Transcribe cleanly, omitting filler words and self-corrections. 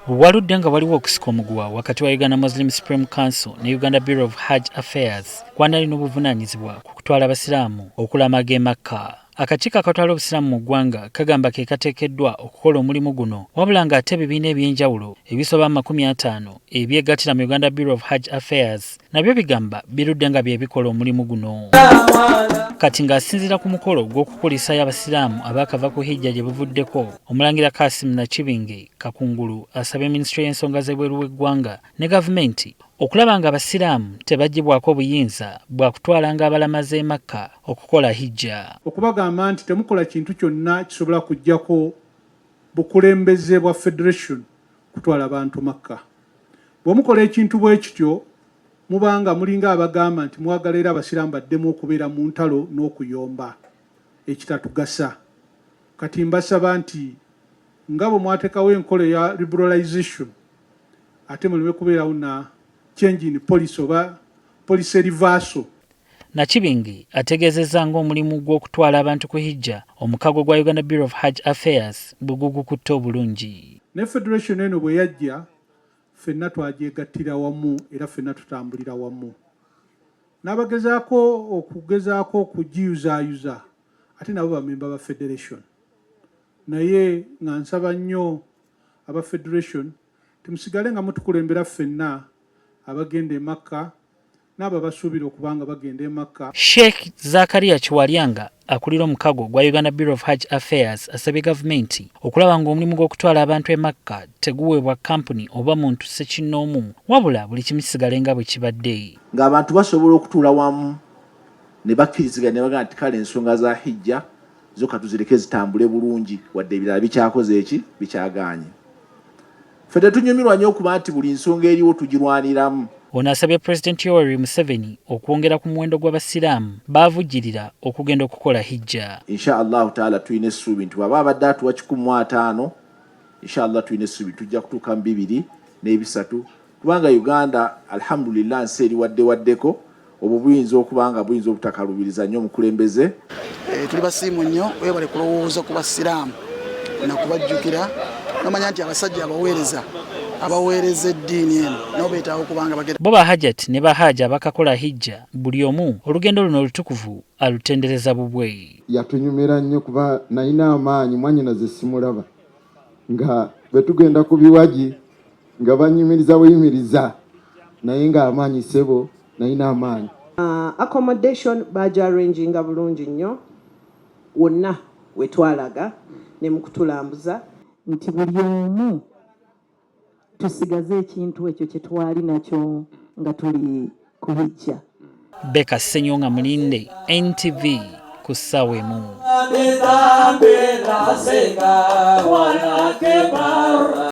Waludde nga waliwo okusika omuguwa wakati wa Uganda Muslim Supreme Council ne Uganda Bureau of Hajj Affairs kwanalina obuvunaanyizibwa ku kutwala abasiraamu okulamaga e Makka. Akakiiko akatwala obusiraamu mu ggwanga kagamba ke kateekeddwa okukola omulimu guno, wabula ng'ate ebibiina eby'enjawulo ebisoba 50 ebyegattira mu Uganda Bureau of Hajj Affairs nabyo bigamba birudde nga bye bikola omulimu guno. Kati ng'asinziira ku mukolo gw'okukulisayo abasiraamu abaakava ku hijja gye buvuddeko, Omulangira Kassim Nakibinge Kakungulu asabye Minisitule y'ensonga z'ebweru w'eggwanga ne gavumenti okulaba nga abasiraamu tebaggyibwako obuyinza bwa kutwalanga abalamaze e Makka okukola hijja. Okubagamba nti temukola kintu kyonna kisobola kuggyako bukulembeze bwa Federation kutwala abantu Makka. Bwe mukola ekintu bwe kityo mubanga mulinga abagamba nti mwagala era abasiraamu baddemu okubeera mu ntalo n'okuyomba ekitatugasa. Kati mbasaba nti nga bwe mwateekawo enkola ya liberalization ate muleme kubeerawo na change in policy oba policy reversal. Nakibinge ategeezezza ng'omulimu gw'okutwala abantu ku hijja omukago gwa Uganda Bureau of Hajj Affairs bwe gugukutte obulungi. Ne Federation eno bwe yajja ffenna twagyegattira wamu era ffenna tutambulira wamu. N'abagezaako okugiyuzaayuza ate nabo bamemba ba Federation. Naye nga nsaba nnyo aba Federation temusigale nga mutukulembera ffenna abagenda e Makka n'abo basuubira okubanga bagenda e Makka. Sheikh Zakaria Kiwalyanga akulira omukago gwa Uganda Bureau of Hajj Affairs asabye gavumenti okulaba ng'omulimu gw'okutwala abantu e Makka teguweebwa kampuni oba muntu ssekinnoomu, wabula buli kimu kisigale nga bwe kibadde. Ng'abantu basobola okutuula wamu ne bakkiriziganya ne bagamba nti kale ensonga za hijja zokka tuzireke zitambule bulungi wadde ebirala bikyakoze eki bikyagaanye. Fedde tunyumirwa nnyo okuba nti buli nsonga eriwo tugirwaniramu. Ono asabye Pulezidenti Yoweri Museveni okwongera ku muwendo gw'abasiraamu baavujjirira okugenda okukola hijja. Inshallah taala tulina essuubi nti bw'aba abadde atuwa 150, inshallah tulina essuubi tujja kutuuka mu 2-3 kubanga Uganda alhamdulillah nsi eri waddeko obwo buyinza okuba nga buyinza obutakalubiriza nnyo omukulembeze. Tuli basiimu nnyo webale kulowooza ku basiraamu na kubajjukira nomanya nti abasajja abaweereza eddiini eno nabo beetaawo kubanga bagenda. Bo bahajat ne bahaja bakakola hijja buli omu olugendo luno olutukuvu alutendereza bubwe. Yatunyumira nnyo kuba nalina amaanyi mwannyinaze simulaba nga bwe tugenda ku biwagi nga banyumiriza buyimiriza naye nga amaanyi sebo nalina amaanyi. Accommodation baja arranging bulungi nnyo wonna wetwalaga ne mukutulambuza nti buli omu tusigaze ekintu ekyo kye twali nakyo nga tuli ku hijja. Beka Ssenyonga Mulinde, NTV ku ssaawa emu.